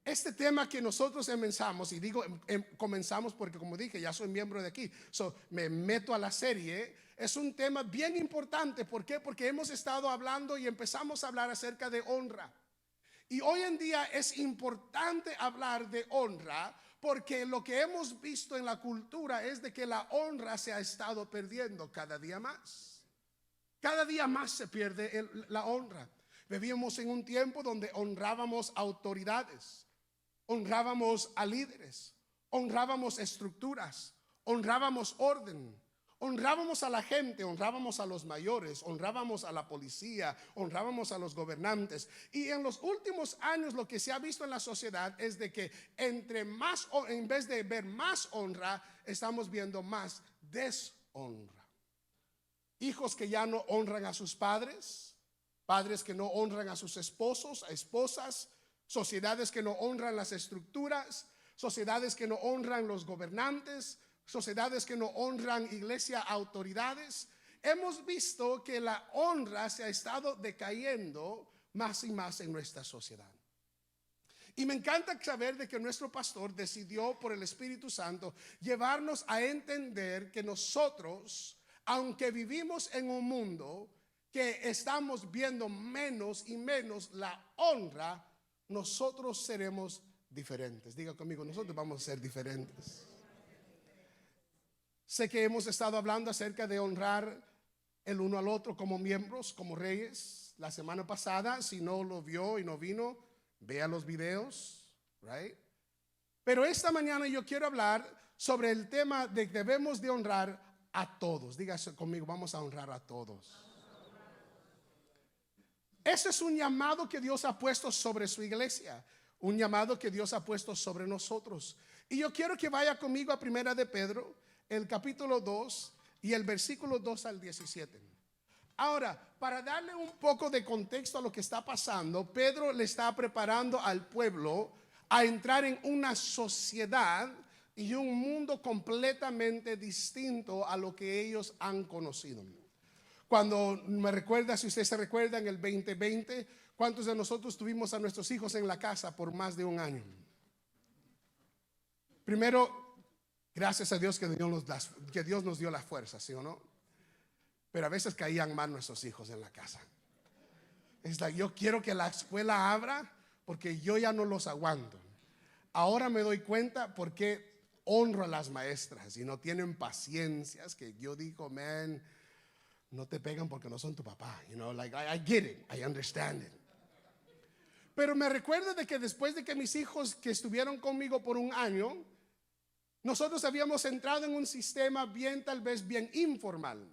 Este tema que nosotros comenzamos, y digo comenzamos porque como dije, ya soy miembro de aquí, me meto a la serie, es un tema bien importante. ¿Por qué? Porque hemos estado hablando y empezamos a hablar acerca de honra. Y hoy en día es importante hablar de honra porque lo que hemos visto en la cultura es de que la honra se ha estado perdiendo cada día más. Cada día más se pierde la honra. Vivíamos en un tiempo donde honrábamos autoridades, honrábamos a líderes, honrábamos estructuras, honrábamos orden, honrábamos a la gente, honrábamos a los mayores, honrábamos a la policía, honrábamos a los gobernantes. Y en los últimos años lo que se ha visto en la sociedad es de que en vez de ver más honra, estamos viendo más deshonra. Hijos que ya no honran a sus padres, padres que no honran a sus esposos, a esposas, sociedades que no honran las estructuras, sociedades que no honran los gobernantes, sociedades que no honran iglesia, autoridades. Hemos visto que la honra se ha estado decayendo más y más en nuestra sociedad. Y me encanta saber de que nuestro pastor decidió por el Espíritu Santo llevarnos a entender que nosotros, aunque vivimos en un mundo que estamos viendo menos y menos la honra, nosotros seremos diferentes. Diga conmigo, nosotros vamos a ser diferentes. Sé que hemos estado hablando acerca de honrar el uno al otro como miembros, como reyes. La semana pasada, si no lo vio y no vino, vea los videos, right? Pero esta mañana yo quiero hablar sobre el tema de que debemos de honrar a todos. Dígase conmigo, vamos a honrar a todos. Ese es un llamado que Dios ha puesto sobre su iglesia, un llamado que Dios ha puesto sobre nosotros. Y yo quiero que vaya conmigo a Primera de Pedro, el capítulo 2 y el versículo 2 al 17. Ahora, para darle un poco de contexto a lo que está pasando, Pedro le está preparando al pueblo a entrar en una sociedad y un mundo completamente distinto a lo que ellos han conocido. Cuando me recuerda, si usted se recuerda, en el 2020, ¿cuántos de nosotros tuvimos a nuestros hijos en la casa por más de un año? Primero, gracias a Dios que Dios nos dio la fuerza, ¿sí o no? Pero a veces caían mal nuestros hijos en la casa. Yo quiero que la escuela abra porque yo ya no los aguanto. Ahora me doy cuenta por qué honro a las maestras y no tienen paciencias, que yo digo, man, no te pegan porque no son tu papá. You know, like I get it, I understand it. Pero me recuerdo de que después de que mis hijos que estuvieron conmigo por un año, nosotros habíamos entrado en un sistema bien, tal vez bien informal.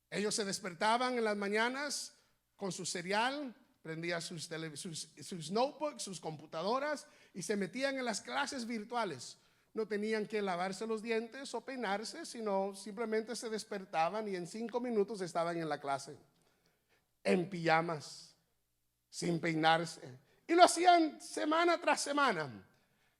Ellos se despertaban en las mañanas con su cereal, prendían sus notebooks, sus computadoras y se metían en las clases virtuales. No tenían que lavarse los dientes o peinarse, sino simplemente se despertaban y en 5 minutos estaban en la clase, en pijamas, sin peinarse. Y lo hacían semana tras semana.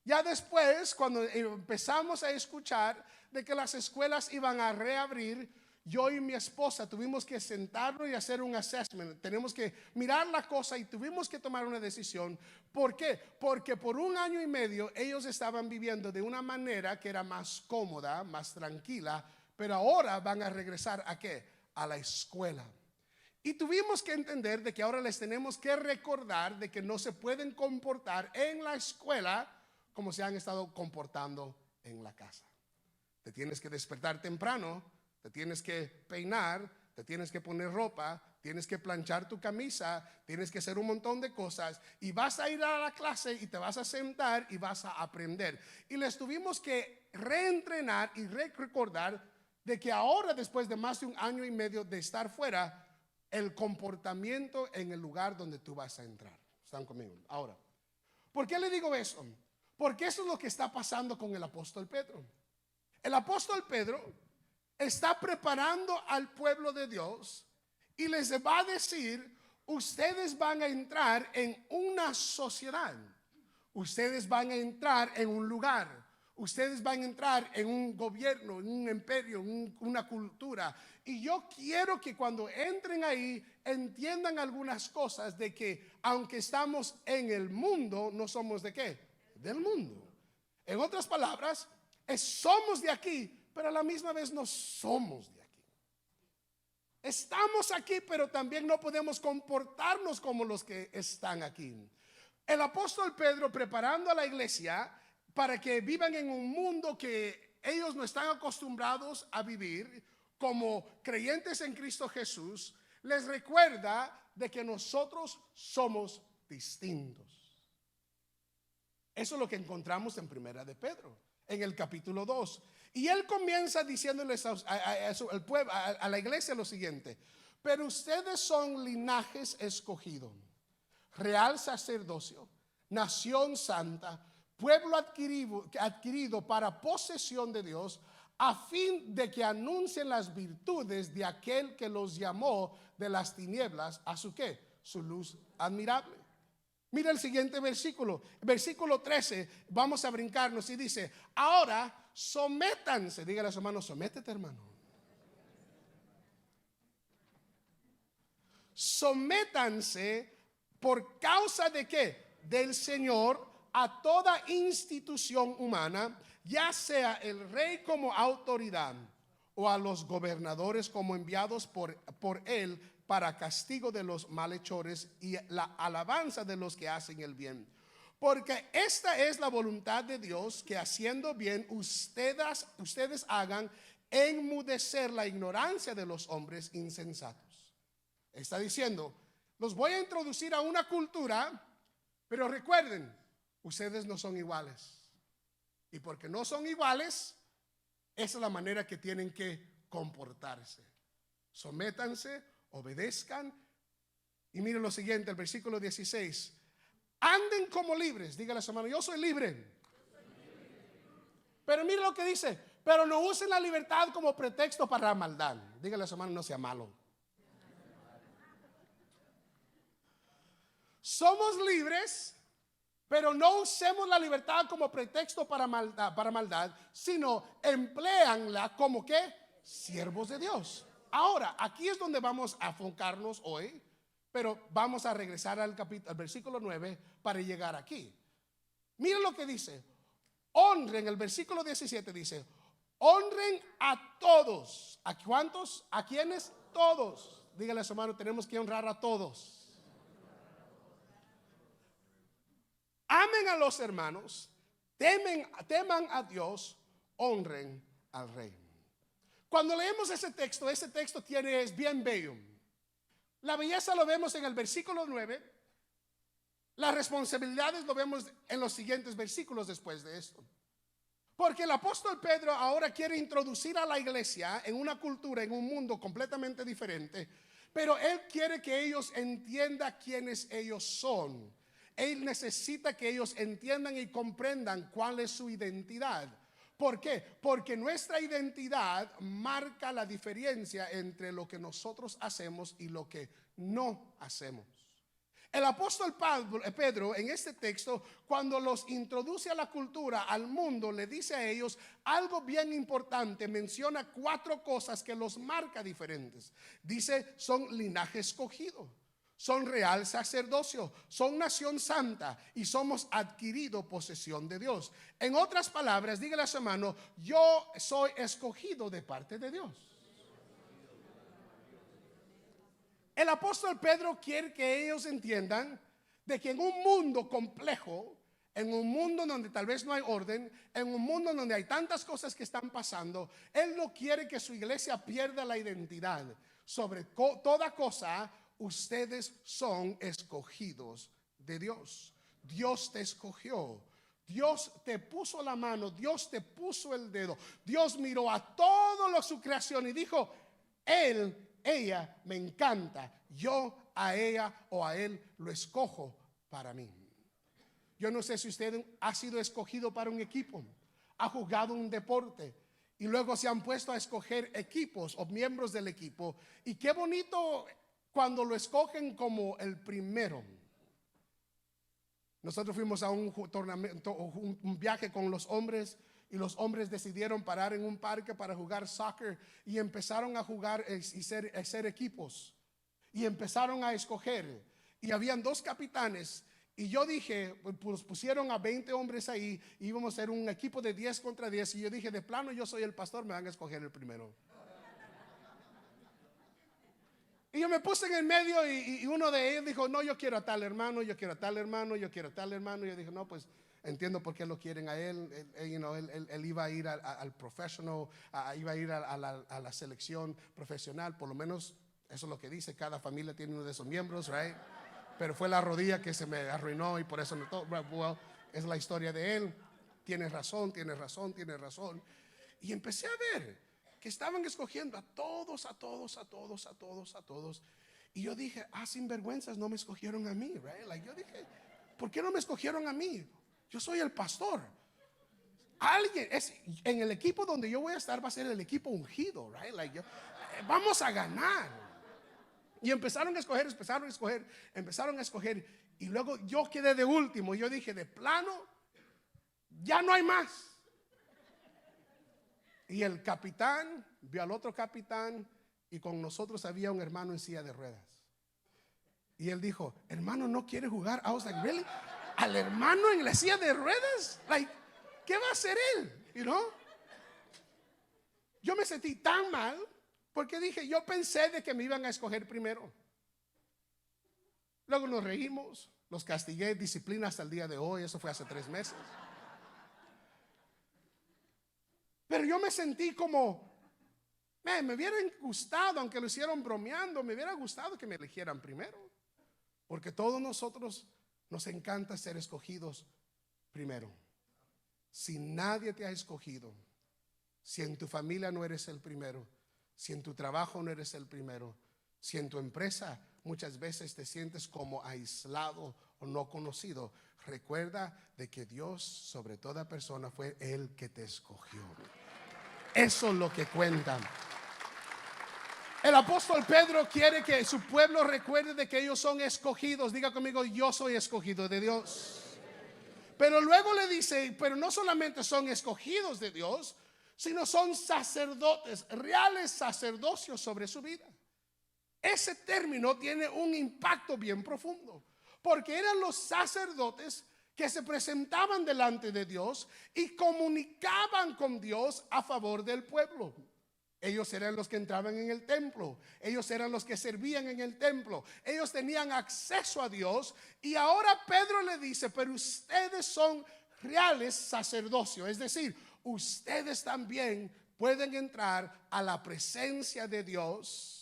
Ya después, cuando empezamos a escuchar de que las escuelas iban a reabrir, yo y mi esposa tuvimos que sentarnos y hacer un assessment. Tenemos que mirar la cosa y tuvimos que tomar una decisión. ¿Por qué? Porque por un año y medio ellos estaban viviendo de una manera que era más cómoda, más tranquila, pero ahora van a regresar ¿a qué? A la escuela. Y tuvimos que entender de que ahora les tenemos que recordar de que no se pueden comportar en la escuela como se han estado comportando en la casa. Te tienes que despertar temprano, te tienes que peinar, te tienes que poner ropa, tienes que planchar tu camisa, tienes que hacer un montón de cosas y vas a ir a la clase y te vas a sentar y vas a aprender. Y les tuvimos que reentrenar y recordar de que ahora, después de más de un año y medio de estar fuera, el comportamiento en el lugar donde tú vas a entrar. ¿Están conmigo? Ahora, ¿por qué le digo eso? Porque eso es lo que está pasando con el apóstol Pedro. El apóstol Pedro está preparando al pueblo de Dios y les va a decir, ustedes van a entrar en una sociedad, ustedes van a entrar en un lugar, ustedes van a entrar en un gobierno, en un imperio, en una cultura. Y yo quiero que cuando entren ahí entiendan algunas cosas de que aunque estamos en el mundo, no somos ¿de qué? Del mundo. En otras palabras, somos de aquí, pero a la misma vez no somos de aquí. Estamos aquí, pero también no podemos comportarnos como los que están aquí. El apóstol Pedro, preparando a la iglesia para que vivan en un mundo que ellos no están acostumbrados a vivir como creyentes en Cristo Jesús, les recuerda de que nosotros somos distintos. Eso es lo que encontramos en Primera de Pedro, en el capítulo 2. Y él comienza diciéndoles a la iglesia lo siguiente: pero ustedes son linajes escogido, real sacerdocio, nación santa, pueblo adquirido para posesión de Dios, a fin de que anuncien las virtudes de aquel que los llamó de las tinieblas a su ¿qué? Su luz admirable. Mira el siguiente versículo, versículo 13, vamos a brincarnos y dice: ahora sométanse, dígale a su hermano, sométete hermano. Sométanse por causa de ¿qué? Del Señor, a toda institución humana, ya sea el rey como autoridad o a los gobernadores como enviados por él para castigo de los malhechores y la alabanza de los que hacen el bien. Porque esta es la voluntad de Dios, que haciendo bien ustedes hagan enmudecer la ignorancia de los hombres insensatos. Está diciendo: los voy a introducir a una cultura, pero recuerden, ustedes no son iguales. Y porque no son iguales, esa es la manera que tienen que comportarse. Sométanse, obedezcan. Y miren lo siguiente, el versículo 16: anden como libres. Dígale a su hermano: yo soy libre. Pero mire lo que dice: pero no usen la libertad como pretexto para la maldad. Dígale a su hermano: no sea malo. Somos libres, pero no usemos la libertad como pretexto para maldad, sino empléanla como ¿qué? Siervos de Dios. Ahora, aquí es donde vamos a enfocarnos hoy, pero vamos a regresar al versículo 9 para llegar aquí. Miren lo que dice: honren, el versículo 17 dice: honren a todos. ¿A cuántos? ¿A quiénes? Todos. Dígale a su hermano: tenemos que honrar a todos. Amen a los hermanos, teman a Dios, honren al rey. Cuando leemos ese texto es bien bello. La belleza lo vemos en el versículo 9. Las responsabilidades lo vemos en los siguientes versículos después de esto. Porque el apóstol Pedro ahora quiere introducir a la iglesia en una cultura, en un mundo completamente diferente, pero él quiere que ellos entiendan quiénes ellos son. Él necesita que ellos entiendan y comprendan cuál es su identidad. ¿Por qué? Porque nuestra identidad marca la diferencia entre lo que nosotros hacemos y lo que no hacemos. El apóstol Pedro en este texto, cuando los introduce a la cultura, al mundo, le dice a ellos algo bien importante. Menciona 4 cosas que los marca diferentes. Dice: son linaje escogido, son real sacerdocio, son nación santa y somos adquirido posesión de Dios. En otras palabras, dígale a su hermano: yo soy escogido de parte de Dios. El apóstol Pedro quiere que ellos entiendan de que en un mundo complejo, en un mundo donde tal vez no hay orden, en un mundo donde hay tantas cosas que están pasando, él no quiere que su iglesia pierda la identidad. Sobre toda cosa, ustedes son escogidos de Dios. Dios te escogió. Dios te puso la mano, Dios te puso el dedo. Dios miró a toda su creación y dijo: ella me encanta, yo a ella o a él lo escojo para mí. Yo no sé si usted ha sido escogido para un equipo, ha jugado un deporte y luego se han puesto a escoger equipos o miembros del equipo, y qué bonito cuando lo escogen como el primero. Nosotros fuimos a un viaje con los hombres y los hombres decidieron parar en un parque para jugar soccer y empezaron a jugar y ser equipos y empezaron a escoger y habían 2 capitanes. Y yo dije, pues pusieron a 20 hombres ahí, íbamos a ser un equipo de 10 contra 10. Y yo dije, de plano, yo soy el pastor, me van a escoger el primero. Y yo me puse en el medio y uno de ellos dijo, no, yo quiero a tal hermano, yo quiero a tal hermano, yo quiero a tal hermano. Y yo dije, no, pues entiendo por qué lo quieren a él. Él iba a ir al professional, iba a ir a la selección profesional. Por lo menos eso es lo que dice, cada familia tiene uno de esos miembros, right? Pero fue la rodilla que se me arruinó y por eso no. Well, es la historia de él. Tienes razón, tienes razón, tienes razón. Y empecé a ver que estaban escogiendo a todos. Y yo dije, sinvergüenzas, no me escogieron a mí, right? Like, yo dije, ¿por qué no me escogieron a mí? Yo soy el pastor. Alguien en el equipo donde yo voy a estar va a ser el equipo ungido, right? Like, vamos a ganar. Y empezaron a escoger. Y luego yo quedé de último. Yo dije, de plano, ya no hay más. Y el capitán vio al otro capitán, y con nosotros había un hermano en silla de ruedas. Y él dijo, hermano, ¿no quiere jugar? I was like, really? ¿Al hermano en la silla de ruedas? Like, ¿qué va a hacer él? You know? Yo me sentí tan mal porque dije, yo pensé de que me iban a escoger primero. Luego nos reímos, los castigué, disciplina hasta el día de hoy. Eso fue hace 3 meses. Pero yo me sentí como, me hubiera gustado, aunque lo hicieron bromeando, me hubiera gustado que me eligieran primero. Porque todos nosotros nos encanta ser escogidos primero. Si nadie te ha escogido, si en tu familia no eres el primero, si en tu trabajo no eres el primero, si en tu empresa muchas veces te sientes como aislado o no conocido, recuerda de que Dios sobre toda persona fue el que te escogió. Eso es lo que cuenta. El apóstol Pedro quiere que su pueblo recuerde de que ellos son escogidos. Diga conmigo, yo soy escogido de Dios. Pero luego le dice, pero no solamente son escogidos de Dios, sino son sacerdotes, reales sacerdocios sobre su vida. Ese término tiene un impacto bien profundo, porque eran los sacerdotes que se presentaban delante de Dios y comunicaban con Dios a favor del pueblo. Ellos eran los que entraban en el templo, ellos eran los que servían en el templo, ellos tenían acceso a Dios. Y ahora Pedro le dice, pero ustedes son reales sacerdocios, es decir, ustedes también pueden entrar a la presencia de Dios.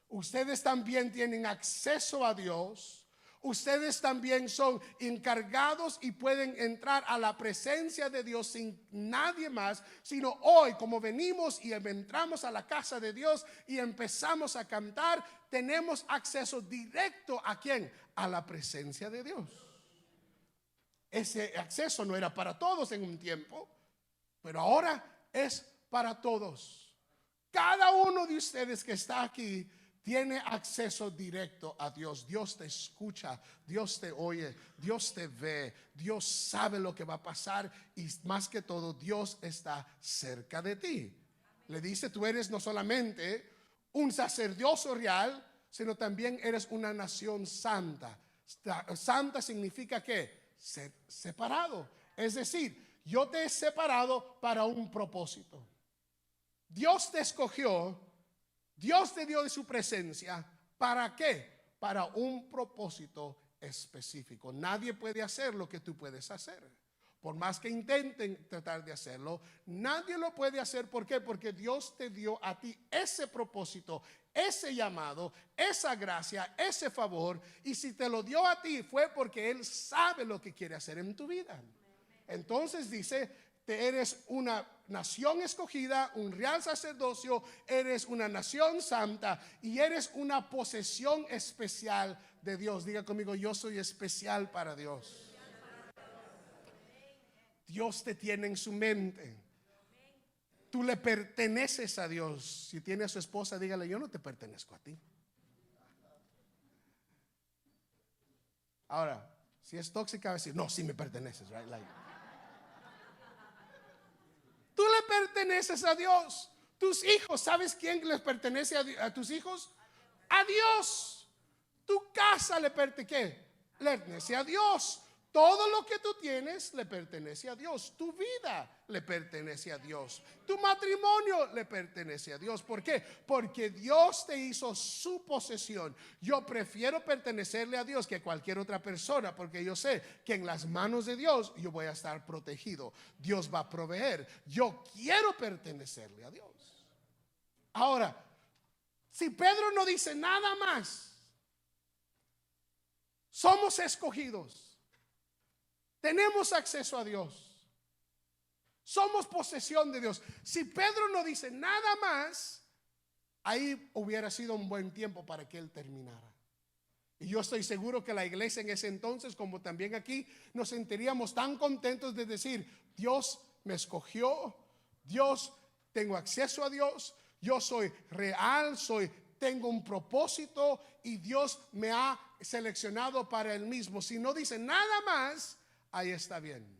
Ustedes también tienen acceso a Dios. Ustedes también son encargados y pueden entrar a la presencia de Dios sin nadie más, sino hoy, como venimos y entramos a la casa de Dios y empezamos a cantar, tenemos acceso directo ¿a quién? A la presencia de Dios. Ese acceso no era para todos en un tiempo, pero ahora es para todos. Cada uno de ustedes que está aquí tiene acceso directo a Dios. Dios te escucha, Dios te oye, Dios te ve, Dios sabe lo que va a pasar y más que todo Dios está cerca de ti. Le dice, tú eres no solamente un sacerdocio real, sino también eres una nación santa. Santa significa ¿qué? Ser separado. Es decir, yo te he separado para un propósito. Dios te escogió, Dios te dio de su presencia. ¿Para qué? Para un propósito específico. Nadie puede hacer lo que tú puedes hacer. Por más que intenten tratar de hacerlo, nadie lo puede hacer. ¿Por qué? Porque Dios te dio a ti ese propósito, ese llamado, esa gracia, ese favor. Y si te lo dio a ti fue porque Él sabe lo que quiere hacer en tu vida. Entonces dice, eres una nación escogida, un real sacerdocio, eres una nación santa y eres una posesión especial de Dios. Diga conmigo, yo soy especial para Dios. Dios te tiene en su mente. Tú le perteneces a Dios. Si tiene a su esposa, dígale, yo no te pertenezco a ti. Ahora, si es tóxica, va a decir, no, sí me perteneces, right? Like, perteneces a Dios. Tus hijos, ¿sabes quién les pertenece a tus hijos? A Dios. Tu casa le pertenece a Dios. Todo lo que tú tienes le pertenece a Dios. Tu vida le pertenece a Dios. Tu matrimonio le pertenece a Dios. ¿Por qué? Porque Dios te hizo su posesión. Yo prefiero pertenecerle a Dios que a cualquier otra persona, porque yo sé que en las manos de Dios yo voy a estar protegido. Dios va a proveer. Yo quiero pertenecerle a Dios. Ahora, si Pedro no dice nada más, somos escogidos. Tenemos acceso a Dios. Somos posesión de Dios. Si Pedro no dice nada más, ahí hubiera sido un buen tiempo para que él terminara. Y yo estoy seguro que la iglesia en ese entonces, como también aquí, nos sentiríamos tan contentos de decir: Dios me escogió, Dios, tengo acceso a Dios, yo soy real, tengo un propósito y Dios me ha seleccionado para él mismo. Si no dice nada más, ahí está bien.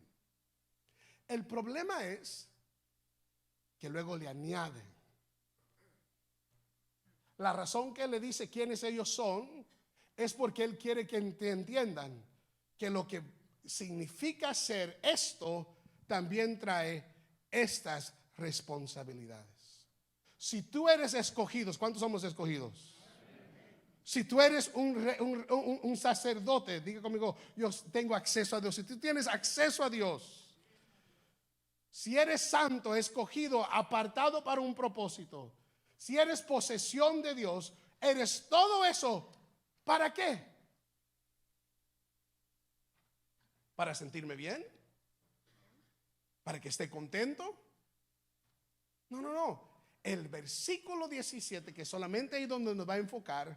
El problema es que luego le añade. La razón que él le dice quiénes ellos son es porque él quiere que entiendan que lo que significa ser esto también trae estas responsabilidades. Si tú eres escogido, ¿cuántos somos escogidos? Si tú eres un sacerdote, diga conmigo: yo tengo acceso a Dios. Si tú tienes acceso a Dios, si eres santo, escogido, apartado para un propósito, si eres posesión de Dios, eres todo eso. ¿Para qué? ¿Para sentirme bien? ¿Para que esté contento? No. El versículo 17, que solamente ahí donde nos va a enfocar,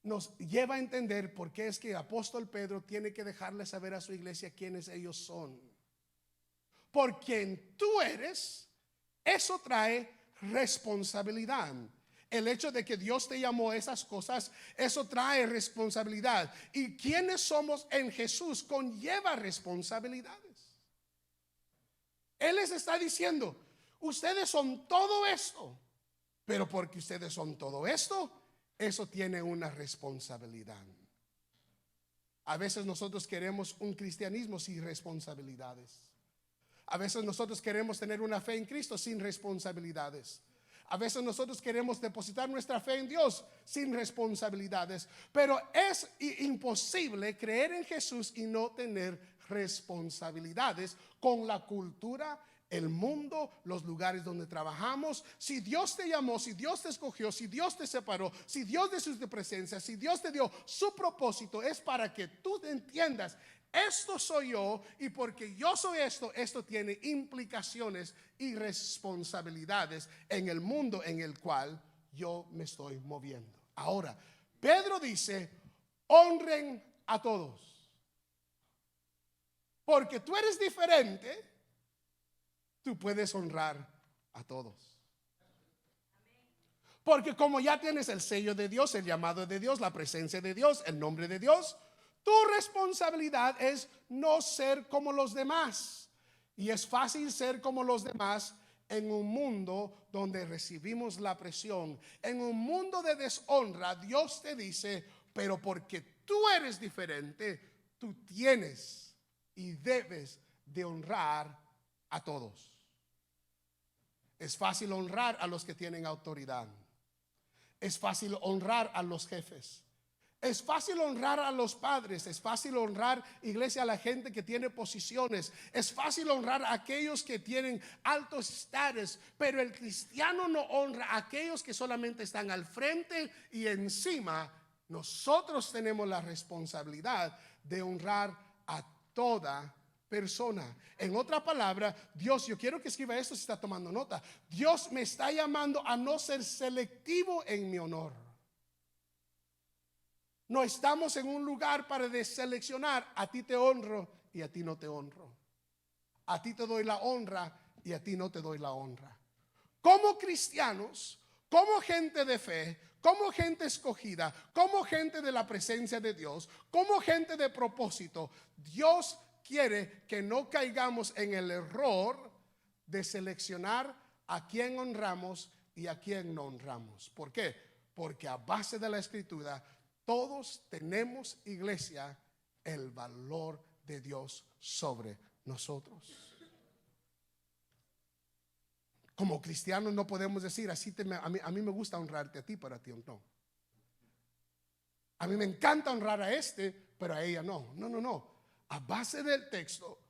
nos lleva a entender por qué es que el apóstol Pedro tiene que dejarle saber a su iglesia quiénes ellos son. Por quien tú eres, eso trae responsabilidad. El hecho de que Dios te llamó a esas cosas, eso trae responsabilidad. Y quienes somos en Jesús conlleva responsabilidades. Él les está diciendo: ustedes son todo esto, pero porque ustedes son todo esto, eso tiene una responsabilidad. A veces nosotros queremos un cristianismo sin responsabilidades. A veces nosotros queremos tener una fe en Cristo sin responsabilidades. A veces nosotros queremos depositar nuestra fe en Dios sin responsabilidades. Pero es imposible creer en Jesús y no tener responsabilidades con la cultura, el mundo, los lugares donde trabajamos. Si Dios te llamó, si Dios te escogió, si Dios te separó, si Dios te dio su presencia, si Dios te dio su propósito, es para que tú entiendas: esto soy yo, y porque yo soy esto tiene implicaciones y responsabilidades en el mundo en el cual yo me estoy moviendo. Ahora, Pedro dice: honren a todos. Porque tú eres diferente, tú puedes honrar a todos. Porque como ya tienes el sello de Dios, el llamado de Dios, la presencia de Dios, el nombre de Dios, tu responsabilidad es no ser como los demás. Y es fácil ser como los demás en un mundo donde recibimos la presión. En un mundo de deshonra, Dios te dice: pero porque tú eres diferente, tú tienes y debes de honrar a todos. Es fácil honrar a los que tienen autoridad. Es fácil honrar a los jefes. Es fácil honrar a los padres. Es fácil honrar, iglesia, a la gente que tiene posiciones. Es fácil honrar a aquellos que tienen altos estándares. Pero el cristiano no honra a aquellos que solamente están al frente y encima. Nosotros tenemos la responsabilidad de honrar a toda persona. En otra palabra, Dios, yo quiero que escriba esto si está tomando nota. Dios me está llamando a no ser selectivo en mi honor. No estamos en un lugar para deseleccionar: a ti te honro y a ti no te honro. A ti te doy la honra y a ti no te doy la honra. Como cristianos, como gente de fe, como gente escogida, como gente de la presencia de Dios, como gente de propósito, Dios quiere que no caigamos en el error de seleccionar a quién honramos y a quién no honramos. ¿Por qué? Porque a base de la Escritura todos tenemos, iglesia, el valor de Dios sobre nosotros. Como cristianos no podemos decir así, a mí me gusta honrarte a ti, pero a ti no. A mí me encanta honrar a este, pero a ella no. No. A base del texto,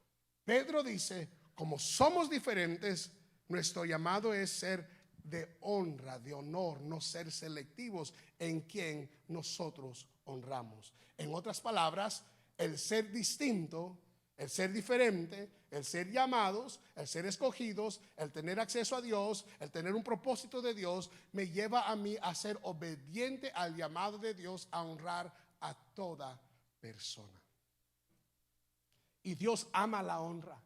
Pedro dice, como somos diferentes, nuestro llamado es ser de honra, de honor, no ser selectivos en quien nosotros honramos. En otras palabras, el ser distinto, el ser diferente, el ser llamados, el ser escogidos, el tener acceso a Dios, el tener un propósito de Dios, me lleva a mí a ser obediente al llamado de Dios, a honrar a toda persona. Y Dios ama la honra.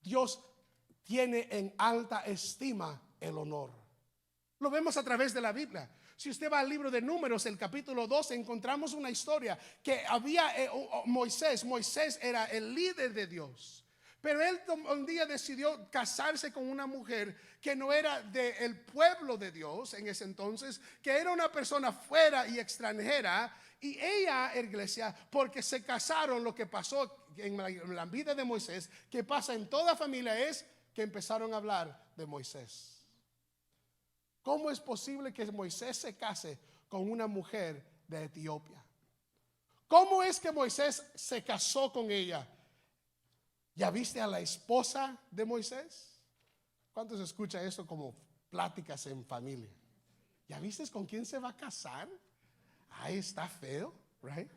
Dios tiene en alta estima el honor. Lo vemos a través de la Biblia. Si usted va al libro de Números, el capítulo 12, encontramos una historia que había Moisés era el líder de Dios. Pero él un día decidió casarse con una mujer que no era del pueblo de Dios en ese entonces, que era una persona fuera y extranjera. Y ella, iglesia, porque se casaron, lo que pasó en la vida de Moisés, que pasa en toda familia, es que empezaron a hablar de Moisés. ¿Cómo es posible que Moisés se case con una mujer de Etiopía? ¿Cómo es que Moisés se casó con ella? ¿Ya viste a la esposa de Moisés? ¿Cuántos escuchan eso como pláticas en familia? ¿Ya viste con quién se va a casar? Ahí está feo, right?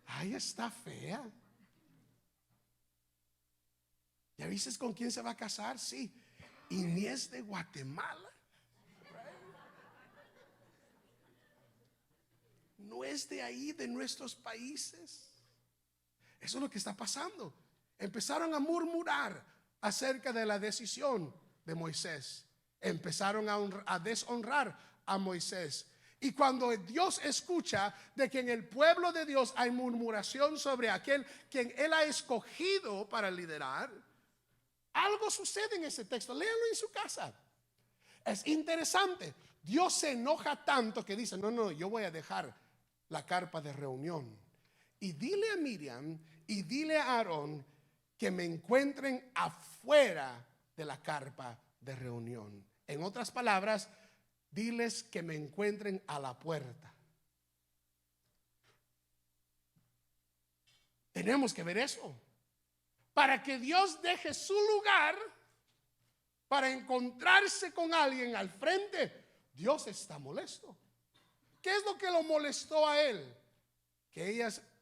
Ahí está fea. ¿Ya viste con quién se va a casar? Sí. Y ni es de Guatemala. No es de ahí, de nuestros países. Eso es lo que está pasando. Empezaron a murmurar acerca de la decisión de Moisés. Empezaron a deshonrar a Moisés. Y cuando Dios escucha de que en el pueblo de Dios hay murmuración sobre aquel quien Él ha escogido para liderar, algo sucede en ese texto. Léanlo en su casa. Es interesante. Dios se enoja tanto que dice, no, yo voy a dejar la carpa de reunión. Y dile a Miriam y dile a Aarón que me encuentren afuera de la carpa de reunión. En otras palabras, diles que me encuentren a la puerta. Tenemos que ver eso. Para que Dios deje su lugar para encontrarse con alguien al frente, Dios está molesto. ¿Qué es lo que lo molestó a él? Que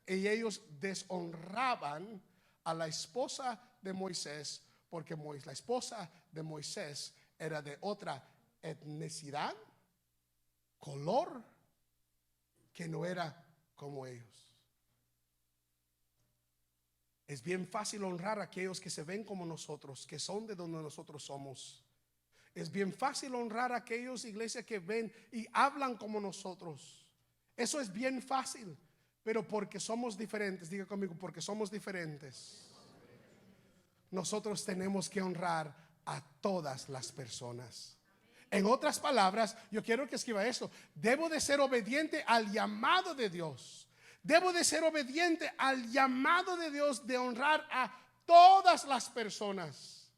ellos deshonraban a la esposa de Moisés, porque la esposa de Moisés era de otra etnicidad, color, que no era como ellos. Es bien fácil honrar a aquellos que se ven como nosotros, que son de donde nosotros somos. Es bien fácil honrar a aquellos, iglesia, que ven y hablan como nosotros. Eso es bien fácil. Pero porque somos diferentes, diga conmigo, porque somos diferentes, nosotros tenemos que honrar a todas las personas. En otras palabras, yo quiero que escriba esto: debo de ser obediente al llamado de Dios. Debo de ser obediente al llamado de Dios de honrar a todas las personas.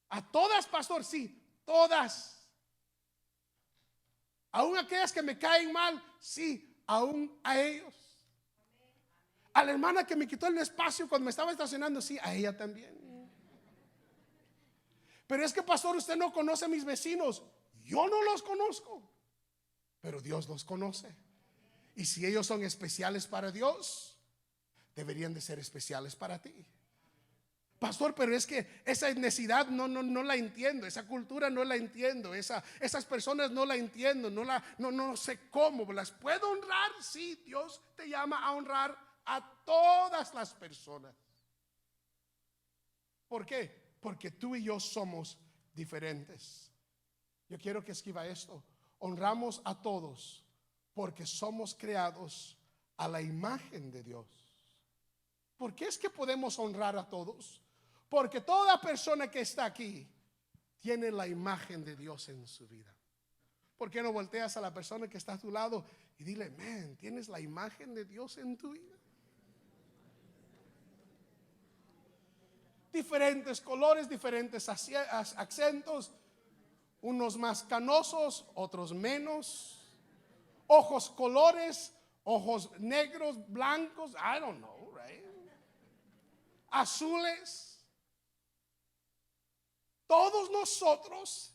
A todas, pastor, sí, todas. Aún aquellas que me caen mal, sí, aún a ellos. A la hermana que me quitó el espacio cuando me estaba estacionando, sí, a ella también. Pero es que, pastor, usted no conoce a mis vecinos. Yo no los conozco, pero Dios los conoce. Y si ellos son especiales para Dios, deberían de ser especiales para ti. Pastor, pero es que esa etnicidad no la entiendo, esa cultura no la entiendo, esas personas no la entiendo, no sé cómo. ¿Las puedo honrar? Sí, Dios te llama a honrar a todas las personas. ¿Por qué? Porque tú y yo somos diferentes. Yo quiero que escriba esto: honramos a todos porque somos creados a la imagen de Dios. ¿Por qué es que podemos honrar a todos? Porque toda persona que está aquí tiene la imagen de Dios en su vida. ¿Por qué no volteas a la persona que está a tu lado y dile, man, tienes la imagen de Dios en tu vida? Diferentes colores, diferentes acentos, unos más canosos, otros menos. Ojos colores, ojos negros, blancos, I don't know, right? Azules. Todos nosotros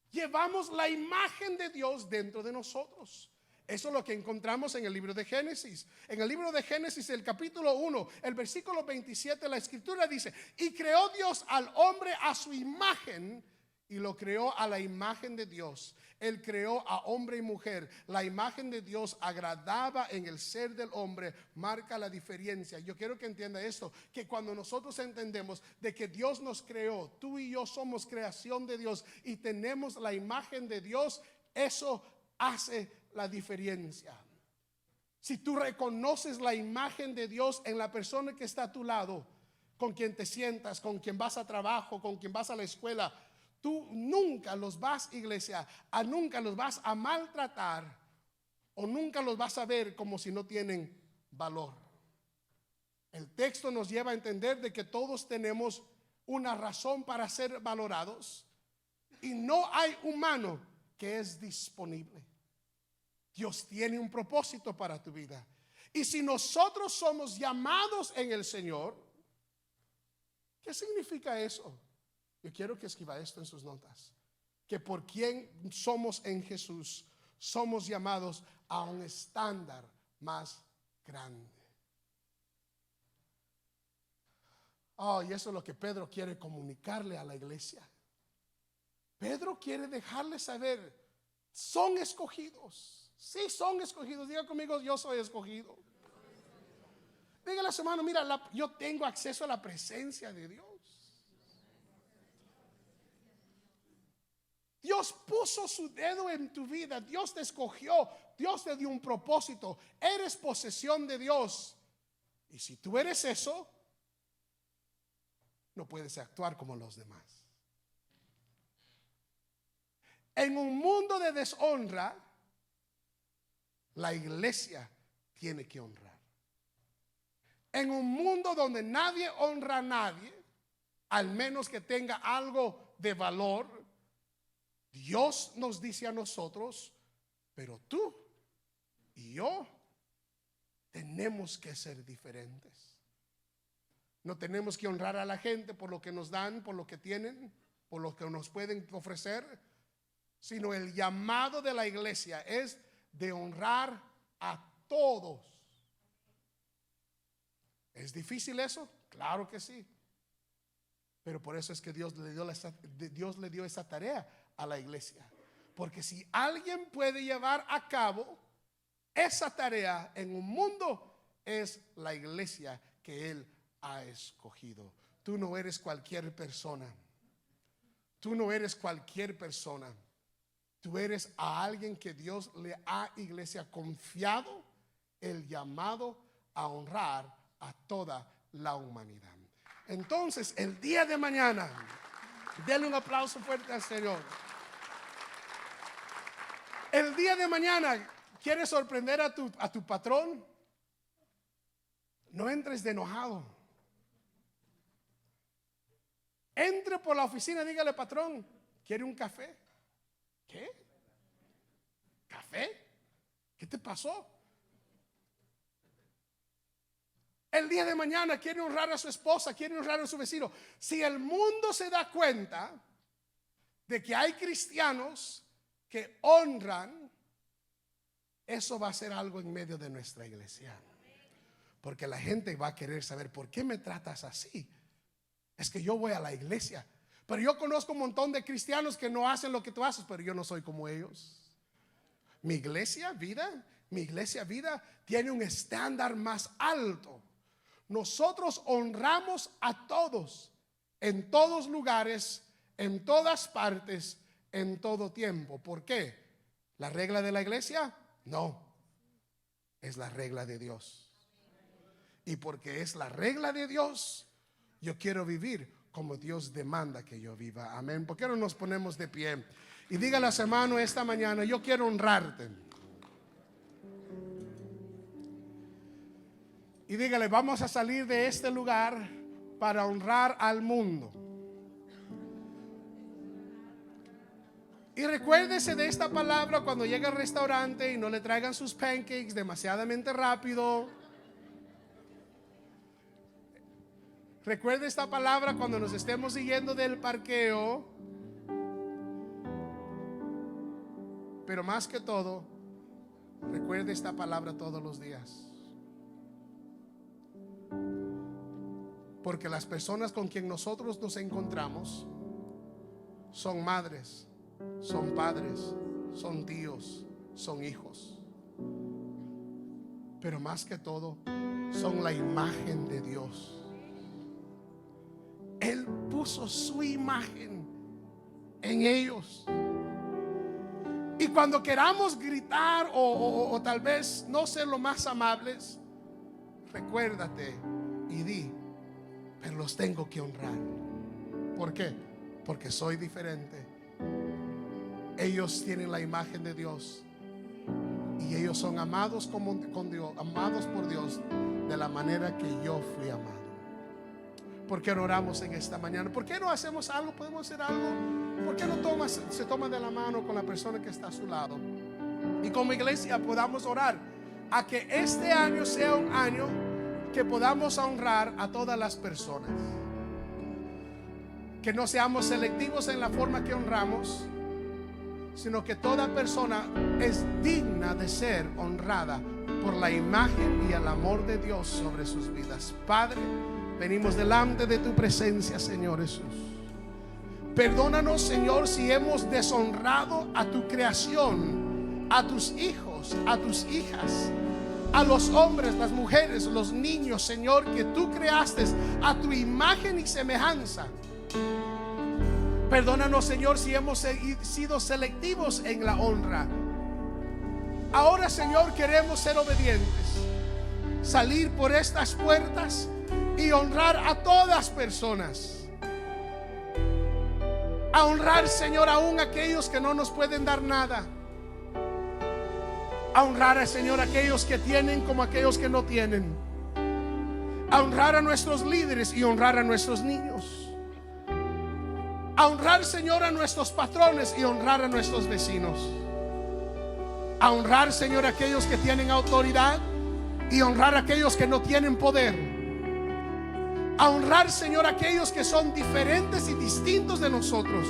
llevamos la imagen de Dios dentro de nosotros. Eso es lo que encontramos en el libro de Génesis. En el libro de Génesis, el capítulo 1, el versículo 27, la escritura dice: y creó Dios al hombre a su imagen, y lo creó a la imagen de Dios. Él creó a hombre y mujer. La imagen de Dios agradaba en el ser del hombre, marca la diferencia. Yo quiero que entienda esto, que cuando nosotros entendemos de que Dios nos creó, tú y yo somos creación de Dios y tenemos la imagen de Dios, eso hace la diferencia. Si tú reconoces la imagen de Dios en la persona que está a tu lado, con quien te sientas, con quien vas a trabajo, con quien vas a la escuela, tú nunca los vas, iglesia, nunca los vas a maltratar o nunca los vas a ver como si no tienen valor. El texto nos lleva a entender de que todos tenemos una razón para ser valorados y no hay humano que es disponible. Dios tiene un propósito para tu vida. Y si nosotros somos llamados en el Señor, ¿qué significa eso? Yo quiero que escriba esto en sus notas. Que por quien somos en Jesús, somos llamados a un estándar más grande. Oh, y eso es lo que Pedro quiere comunicarle a la iglesia. Pedro quiere dejarle saber, son escogidos. Sí, son escogidos. Diga conmigo, yo soy escogido. Dígale a su hermano, mira, yo tengo acceso a la presencia de Dios. Dios puso su dedo en tu vida. Dios te escogió. Dios te dio un propósito. Eres posesión de Dios. Y si tú eres eso, no puedes actuar como los demás. En un mundo de deshonra, la iglesia tiene que honrar. En un mundo donde nadie honra a nadie, al menos que tenga algo de valor, Dios nos dice a nosotros, pero tú y yo tenemos que ser diferentes. No tenemos que honrar a la gente por lo que nos dan, por lo que tienen, por lo que nos pueden ofrecer, sino el llamado de la iglesia es de honrar a todos. ¿Es difícil eso? Claro que sí. Pero por eso es que Dios le dio esa tarea a la iglesia. Porque si alguien puede llevar a cabo esa tarea en un mundo, es la iglesia que Él ha escogido. Tú no eres cualquier persona. Tú no eres cualquier persona. Tú eres a alguien que Dios le ha, iglesia, confiado el llamado a honrar a toda la humanidad. Entonces, el día de mañana, denle un aplauso fuerte al Señor. El día de mañana, ¿quieres sorprender a tu patrón? No entres de enojado. Entre por la oficina, dígale, patrón, ¿quiere un café? ¿Qué? ¿Café? ¿Qué te pasó? El día de mañana quiere honrar a su esposa, quiere honrar a su vecino. Si el mundo se da cuenta de que hay cristianos que honran, eso va a ser algo en medio de nuestra iglesia. Porque la gente va a querer saber, ¿por qué me tratas así? Es que yo voy a la iglesia, pero yo conozco un montón de cristianos que no hacen lo que tú haces, pero yo no soy como ellos. Mi iglesia vida tiene un estándar más alto. Nosotros honramos a todos, en todos lugares, en todas partes, en todo tiempo. ¿Por qué? ¿La regla de la iglesia? No, es la regla de Dios. Y porque es la regla de Dios, yo quiero vivir como Dios demanda que yo viva. Amén. ¿Por qué no nos ponemos de pie? Y dígale a su hermano esta mañana: yo quiero honrarte. Y dígale: vamos a salir de este lugar para honrar al mundo. Y recuérdese de esta palabra cuando llegue al restaurante y no le traigan sus pancakes demasiadamente rápido. Recuerde esta palabra cuando nos estemos yendo del parqueo. Pero más que todo, recuerde esta palabra todos los días. Porque las personas con quien nosotros nos encontramos son madres, son padres, son tíos, son hijos. Pero más que todo, son la imagen de Dios. Él puso su imagen en ellos. Y cuando queramos gritar o tal vez no ser lo más amables, recuérdate y di: pero los tengo que honrar. ¿Por qué? Porque soy diferente. Ellos tienen la imagen de Dios y ellos son amados con Dios, amados por Dios de la manera que yo fui amado. ¿Por qué no oramos en esta mañana? ¿Por qué no hacemos algo? ¿Podemos hacer algo? ¿Por qué no se toma de la mano con la persona que está a su lado? Y como iglesia podamos orar a que este año sea un año que podamos honrar a todas las personas. Que no seamos selectivos en la forma que honramos, sino que toda persona es digna de ser honrada por la imagen y el amor de Dios sobre sus vidas. Padre, venimos delante de tu presencia, Señor Jesús. Perdónanos, Señor, si hemos deshonrado a tu creación, a tus hijos, a tus hijas, a los hombres, las mujeres, los niños, Señor, que tú creaste a tu imagen y semejanza. Perdónanos, Señor, si hemos sido selectivos en la honra. Ahora, Señor, queremos ser obedientes, salir por estas puertas y honrar a todas personas. A honrar, Señor, aún aquellos que no nos pueden dar nada. A honrar, Señor, a aquellos que tienen como aquellos que no tienen. A honrar a nuestros líderes y honrar a nuestros niños. A honrar, Señor, a nuestros patrones y honrar a nuestros vecinos. A honrar, Señor, a aquellos que tienen autoridad y honrar a aquellos que no tienen poder. A honrar, Señor, a aquellos que son diferentes y distintos de nosotros.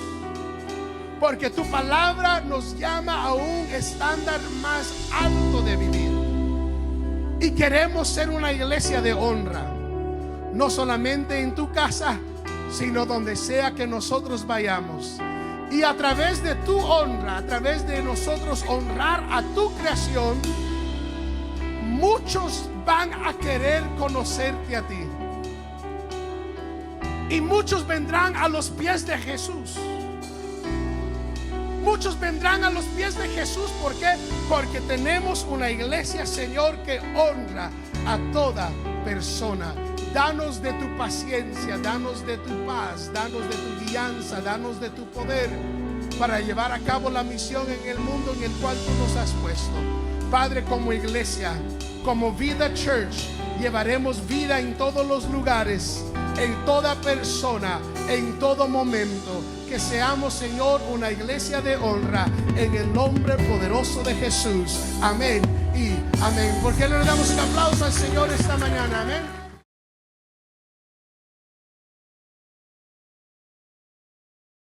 Porque tu palabra nos llama a un estándar más alto de vivir. Y queremos ser una iglesia de honra. No solamente en tu casa, sino donde sea que nosotros vayamos. Y a través de tu honra, a través de nosotros honrar a tu creación, muchos van a querer conocerte a ti. Y muchos vendrán a los pies de Jesús. Muchos vendrán a los pies de Jesús. ¿Por qué? Porque tenemos una iglesia, Señor, que honra a toda persona. Danos de tu paciencia, danos de tu paz, danos de tu guianza, danos de tu poder para llevar a cabo la misión en el mundo en el cual tú nos has puesto. Padre, como iglesia, como Vida Church, llevaremos vida en todos los lugares, en toda persona, en todo momento. Que seamos, Señor, una iglesia de honra en el nombre poderoso de Jesús. Amén y amén. ¿Por qué no le damos un aplauso al Señor esta mañana? Amén.